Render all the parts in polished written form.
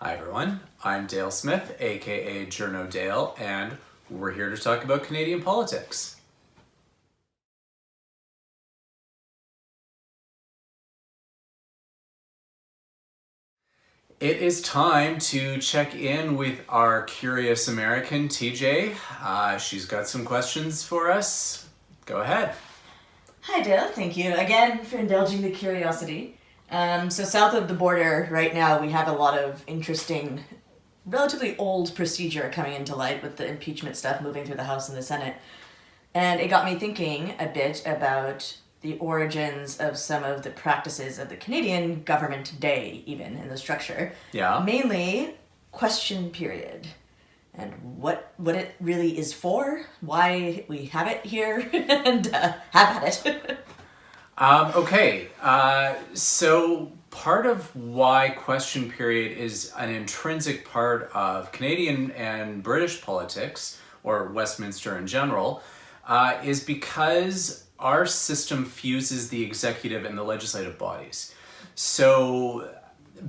Hi everyone, I'm Dale Smith, aka Journo Dale, and we're here to talk about Canadian politics. It is time to check in with our curious American, TJ. She's got some questions for us. Go ahead. Hi, Dale. Thank you again for indulging the curiosity. So south of the border right now, we have a lot of interesting, relatively old procedure coming into light with the impeachment stuff moving through the House and the Senate. And it got me thinking a bit about the origins of some of the practices of the Canadian government day, even in the structure. Yeah. Mainly question period. And what it really is for, why we have it here, and have at it. Okay, so part of why question period is an intrinsic part of Canadian and British politics, or Westminster in general, is because our system fuses the executive and the legislative bodies. So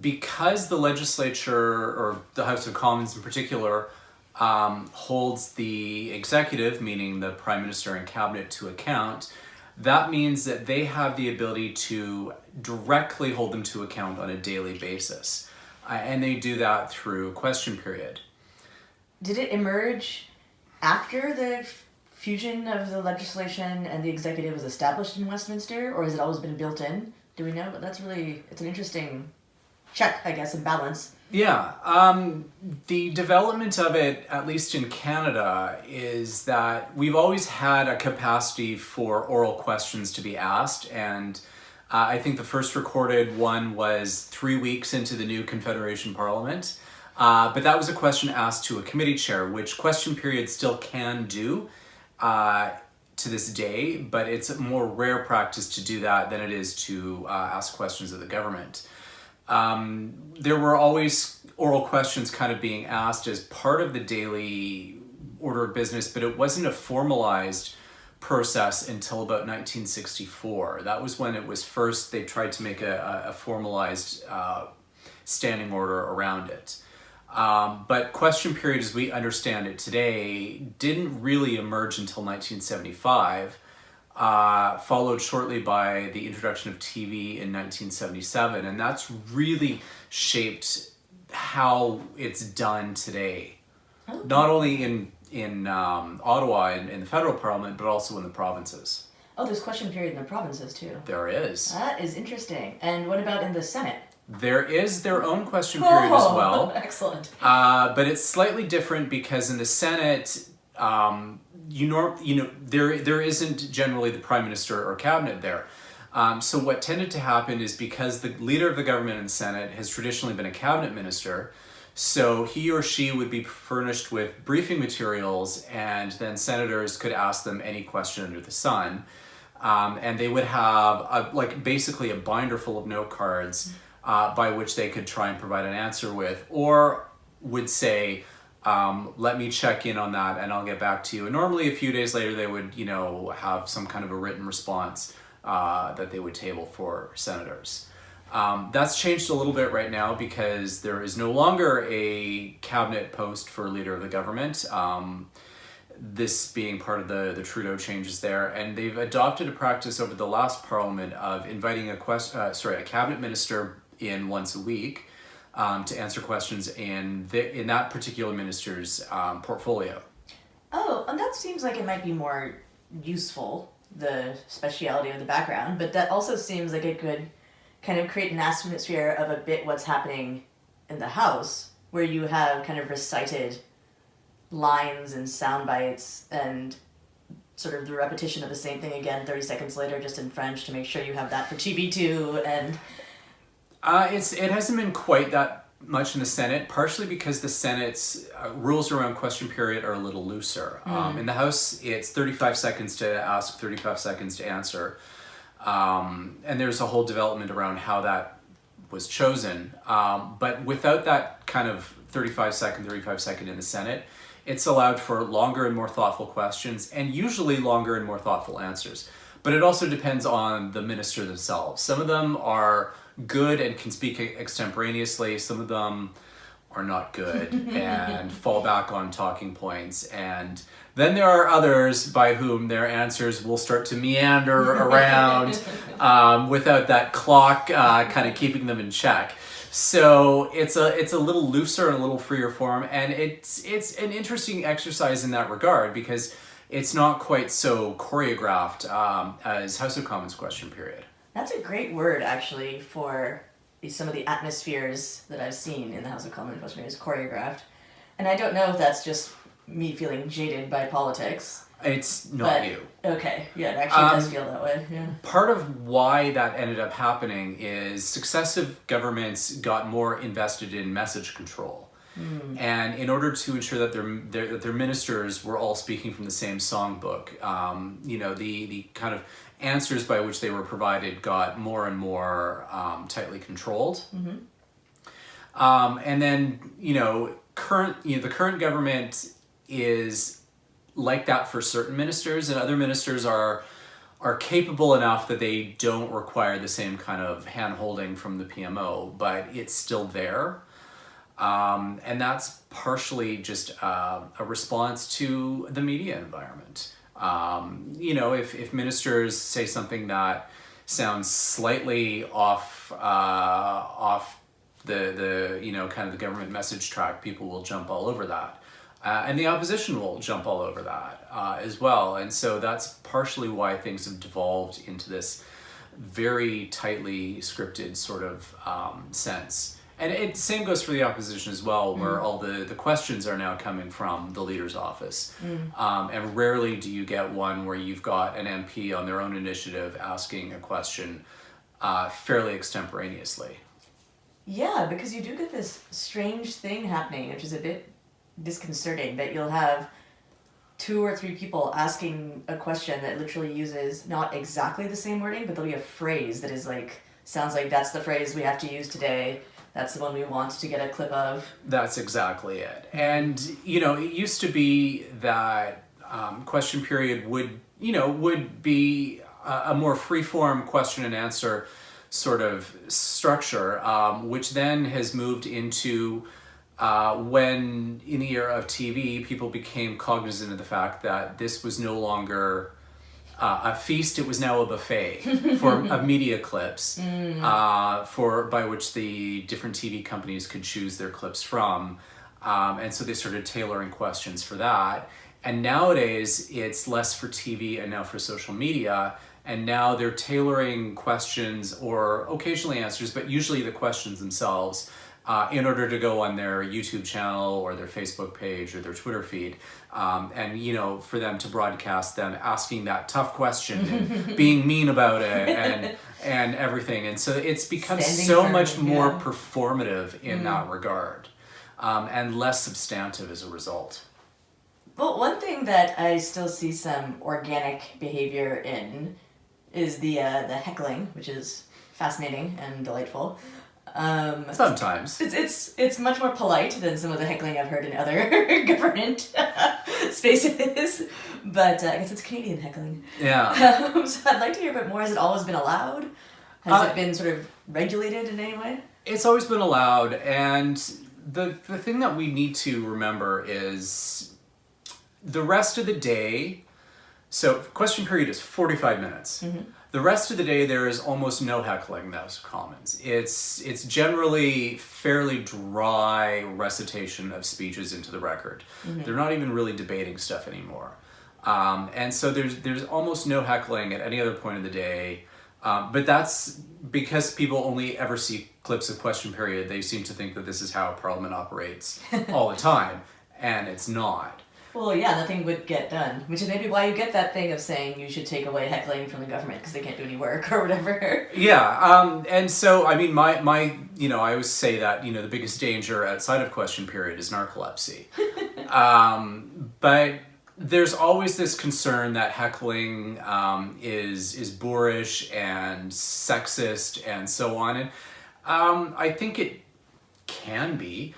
because the legislature, or the House of Commons in particular, holds the executive, meaning the Prime Minister and Cabinet, to account, that means that they have the ability to directly hold them to account on a daily basis. And they do that through question period. Did it emerge after the fusion of the legislation and the executive was established in Westminster, or has it always been built in? Do we know? But it's an interesting check, I guess, and balance. Yeah, the development of it, at least in Canada, is that we've always had a capacity for oral questions to be asked, and I think the first recorded one was 3 weeks into the new Confederation Parliament, but that was a question asked to a committee chair, which question period still can do to this day, but it's a more rare practice to do that than it is to ask questions of the government. There were always oral questions kind of being asked as part of the daily order of business, but it wasn't a formalized process until about 1964. That was when it was first, they tried to make a formalized standing order around it. But question period, as we understand it today, didn't really emerge until 1975. Followed shortly by the introduction of TV in 1977, and that's really shaped how it's done today. Oh. Not only in Ottawa in the federal parliament, but also in the provinces. Oh, there's question period in the provinces too. There is. That is interesting. And what about in the Senate? There is their own question period as well. Excellent. But it's slightly different because in the Senate, there isn't generally the Prime Minister or Cabinet there. So what tended to happen is, because the leader of the government in the Senate has traditionally been a cabinet minister, so he or she would be furnished with briefing materials, and then senators could ask them any question under the sun. And they would have basically a binder full of note cards by which they could try and provide an answer with, or would say, let me check in on that and I'll get back to you. And normally a few days later they would, have some kind of a written response that they would table for senators. That's changed a little bit right now because there is no longer a cabinet post for leader of the government. This being part of the Trudeau changes there, and they've adopted a practice over the last parliament of inviting a cabinet minister in once a week to answer questions in that particular minister's portfolio. Oh, and that seems like it might be more useful, the speciality of the background, but that also seems like it could kind of create an atmosphere of a bit what's happening in the House, where you have kind of recited lines and sound bites and sort of the repetition of the same thing again 30 seconds later, just in French, to make sure you have that for TV too. And it hasn't been quite that much in the Senate, partially because the Senate's rules around question period are a little looser. In the House, it's 35 seconds to ask, 35 seconds to answer. And there's a whole development around how that was chosen. But without that kind of 35 second in the Senate, it's allowed for longer and more thoughtful questions, and usually longer and more thoughtful answers. But it also depends on the minister themselves. Some of them are good and can speak extemporaneously. Some of them are not good and fall back on talking points. And then there are others by whom their answers will start to meander around without that clock kind of keeping them in check. So it's a little looser and a little freer form, and it's an interesting exercise in that regard because it's not quite so choreographed as House of Commons question period. That's a great word, actually, for some of the atmospheres that I've seen in the House of Commons question period is choreographed. And I don't know if that's just me feeling jaded by politics. It's not you. Okay, yeah, it actually does feel that way. Yeah. Part of why that ended up happening is successive governments got more invested in message control. And in order to ensure that their ministers were all speaking from the same songbook, the kind of answers by which they were provided got more and more tightly controlled. And then, the current government is like that for certain ministers, and other ministers are capable enough that they don't require the same kind of hand-holding from the PMO, but it's still there. And that's partially just a response to the media environment. If ministers say something that sounds slightly off the kind of the government message track, people will jump all over that. And the opposition will jump all over that as well. And so that's partially why things have devolved into this very tightly scripted sort of sense. And same goes for the opposition as well, where all the questions are now coming from the leader's office. And rarely do you get one where you've got an MP on their own initiative asking a question fairly extemporaneously. Yeah, because you do get this strange thing happening, which is a bit disconcerting, that you'll have 2 or 3 people asking a question that literally uses not exactly the same wording, but there'll be a phrase that is sounds like that's the phrase we have to use today. That's the one we want to get a clip of. That's exactly it. And, it used to be that question period would be a more free-form question and answer sort of structure, which then has moved into when, in the era of TV, people became cognizant of the fact that this was no longer a feast, it was now a buffet of media clips by which the different TV companies could choose their clips from. And so they started tailoring questions for that. And nowadays, it's less for TV and now for social media. And now they're tailoring questions or occasionally answers, but usually the questions themselves in order to go on their YouTube channel or their Facebook page or their Twitter feed. And, for them to broadcast them asking that tough question and being mean about it and everything. And so it's become so much more performative in that regard and less substantive as a result. Well, one thing that I still see some organic behavior in is the heckling, which is fascinating and delightful. Sometimes it's much more polite than some of the heckling I've heard in other government spaces, but I guess it's Canadian heckling. Yeah. So I'd like to hear a bit more. Has it always been allowed? Has it been sort of regulated in any way? It's always been allowed, and the thing that we need to remember is the rest of the day. So question period is 45 minutes. The rest of the day, there is almost no heckling in the House of Commons. It's generally fairly dry recitation of speeches into the record. They're not even really debating stuff anymore. And so there's almost no heckling at any other point of the day. But that's because people only ever see clips of question period. They seem to think that this is how Parliament operates all the time, and it's not. Well, yeah, nothing would get done, which is maybe why you get that thing of saying you should take away heckling from the government because they can't do any work or whatever. Yeah, and so, I mean, my I always say that, the biggest danger outside of question period is narcolepsy. But there's always this concern that heckling is boorish and sexist and so on, and I think it can be.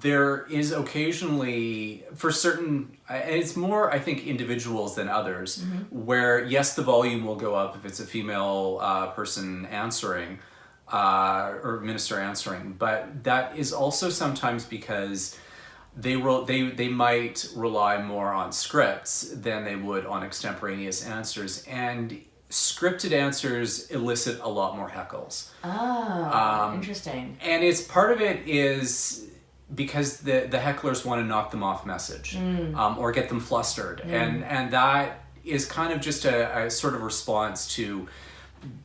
There is occasionally, for certain, and it's more, I think, individuals than others, where, yes, the volume will go up if it's a female person answering, or minister answering. But that is also sometimes because they might rely more on scripts than they would on extemporaneous answers, and scripted answers elicit a lot more heckles. Oh, interesting. And it's part of it is because the hecklers want to knock them off message, or get them flustered, and that is kind of just a sort of response to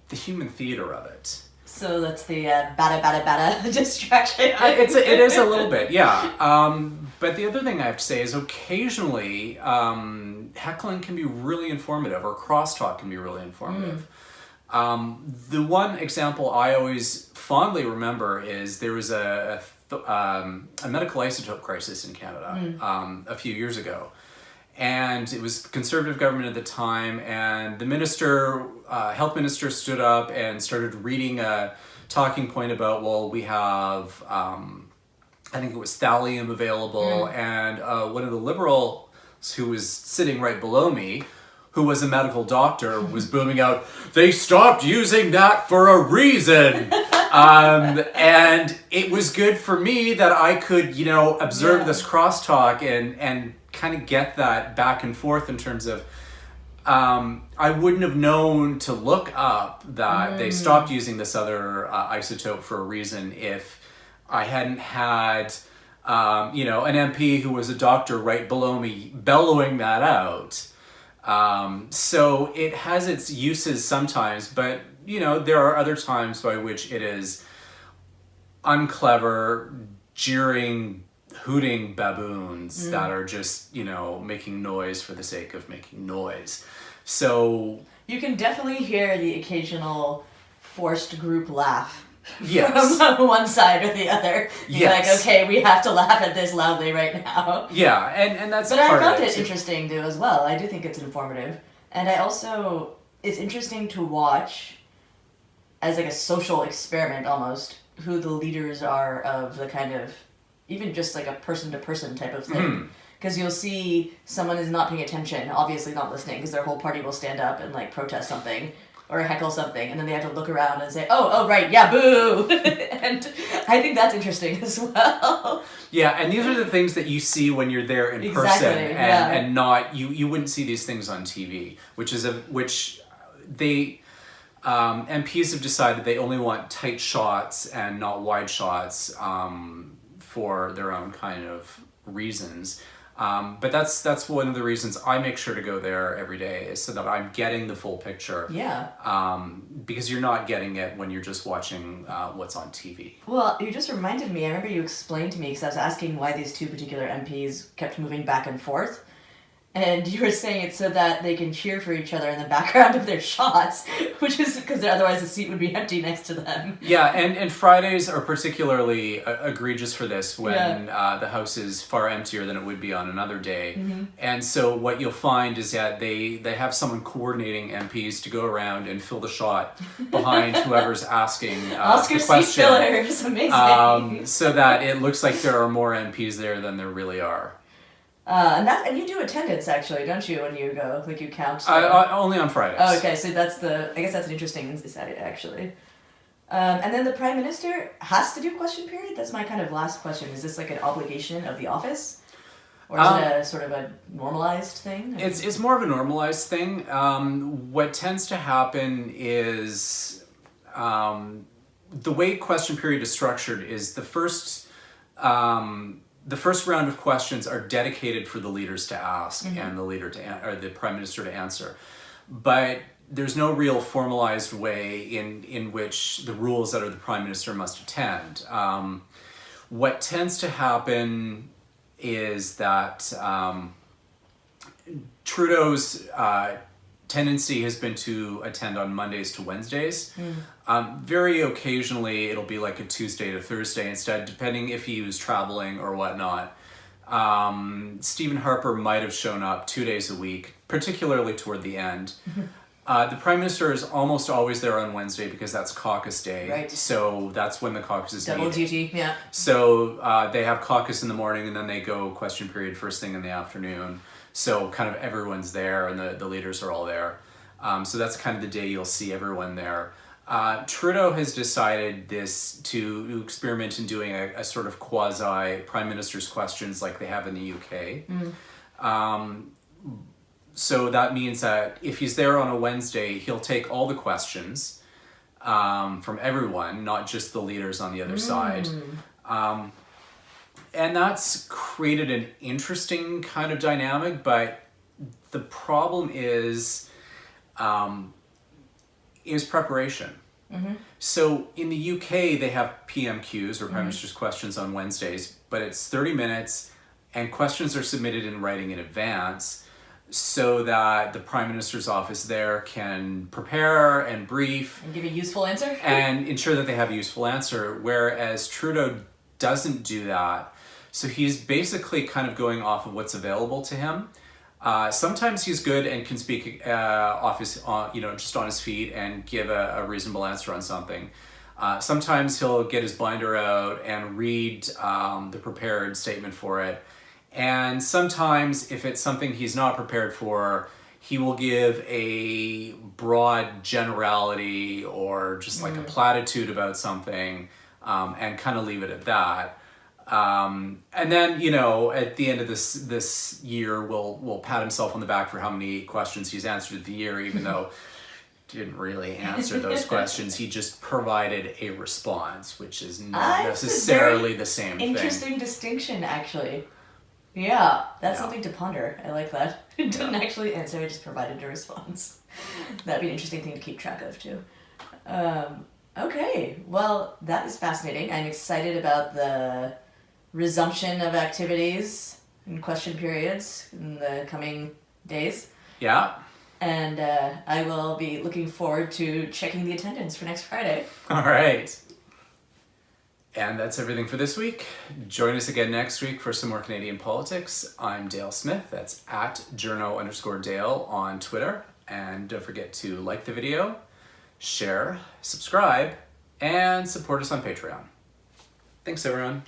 the human theater of it. So that's the bada distraction. It is a little bit, yeah. But the other thing I have to say is occasionally heckling can be really informative, or crosstalk can be really informative. The one example I always fondly remember is there was a medical isotope crisis in Canada a few years ago. And it was the Conservative government at the time, and the minister, health minister, stood up and started reading a talking point about, well, we have, I think it was thallium available, and one of the Liberals who was sitting right below me, who was a medical doctor, was booming out, "They stopped using that for a reason." And it was good for me that I could, observe this crosstalk and kind of get that back and forth in terms of, I wouldn't have known to look up that they stopped using this other isotope for a reason if I hadn't had, an MP who was a doctor right below me bellowing that out. So it has its uses sometimes, but there are other times by which it is unclever, jeering, hooting baboons that are just, making noise for the sake of making noise. So you can definitely hear the occasional forced group laugh. Yes. From one side or the other. You're Yes. like, okay, we have to laugh at this loudly right now. Yeah, and that's But part I of found it it interesting too as well. I do think it's informative. And it's interesting to watch as like a social experiment almost, who the leaders are of the kind of, even just like a person-to-person type of thing. Because you'll see someone is not paying attention, obviously not listening, because their whole party will stand up and like protest something or heckle something, and then they have to look around and say, oh right, yeah, boo! And I think that's interesting as well. Yeah, and these are the things that you see when you're there in person, Exactly, yeah. and not you wouldn't see these things on TV, which they MPs have decided they only want tight shots and not wide shots for their own kind of reasons. But that's one of the reasons I make sure to go there every day, is so that I'm getting the full picture. Yeah. Because you're not getting it when you're just watching what's on TV. Well, you just reminded me, I remember you explained to me, because I was asking why these two particular MPs kept moving back and forth. And you were saying it's so that they can cheer for each other in the background of their shots, which is because otherwise the seat would be empty next to them. Yeah, and Fridays are particularly egregious for this when the House is far emptier than it would be on another day. And so what you'll find is that they have someone coordinating MPs to go around and fill the shot behind whoever's asking Oscar the seat question. fillers, amazing. So that it looks like there are more MPs there than there really are. And you do attendance actually, don't you? When you go, like you count. Only on Fridays. Oh, okay. So I guess that's an interesting insight actually. And then the Prime Minister has to do question period. That's my kind of last question. Is this like an obligation of the office, or is it a sort of a normalized thing? It's more of a normalized thing. What tends to happen is the way question period is structured is the first round of questions are dedicated for the leaders to ask and the leader or the Prime Minister to answer. But there's no real formalized way in which the rules that are the Prime Minister must attend. What tends to happen is that Trudeau's tendency has been to attend on Mondays to Wednesdays. Very occasionally, it'll be like a Tuesday to Thursday instead, depending if he was traveling or whatnot. Stephen Harper might have shown up 2 days a week, particularly toward the end. The Prime Minister is almost always there on Wednesday because that's caucus day. Right. So that's when the caucus is Double meeting. duty, yeah. So they have caucus in the morning and then they go question period first thing in the afternoon. So kind of everyone's there and the leaders are all there. So that's kind of the day you'll see everyone there. Trudeau has decided to experiment in doing a sort of quasi prime minister's questions like they have in the UK. So that means that if he's there on a Wednesday, he'll take all the questions from everyone, not just the leaders on the other side. And that's created an interesting kind of dynamic, but the problem is preparation. So in the UK, they have PMQs or Prime Minister's Questions on Wednesdays, but it's 30 minutes and questions are submitted in writing in advance so that the Prime Minister's office there can prepare and brief. And give a useful answer? And ensure that they have a useful answer, whereas Trudeau doesn't do that. So he's basically kind of going off of what's available to him. Sometimes he's good and can speak just on his feet and give a reasonable answer on something. Sometimes he'll get his binder out and read the prepared statement for it. And sometimes, if it's something he's not prepared for, he will give a broad generality or just like a platitude about something and kind of leave it at that. And then, at the end of this year, we'll pat himself on the back for how many questions he's answered the year, even though he didn't really answer those questions. He just provided a response, which is not necessarily the same thing. Interesting distinction, actually. Yeah, that's something to ponder. I like that. It didn't actually answer, it just provided a response. That'd be an interesting thing to keep track of, too. Okay, well, that is fascinating. I'm excited about the resumption of activities and question periods in the coming days. Yeah. And I will be looking forward to checking the attendance for next Friday. All right. And that's everything for this week. Join us again next week for some more Canadian politics. I'm Dale Smith. That's at journo_Dale on Twitter. And don't forget to like the video, share, subscribe, and support us on Patreon. Thanks, everyone.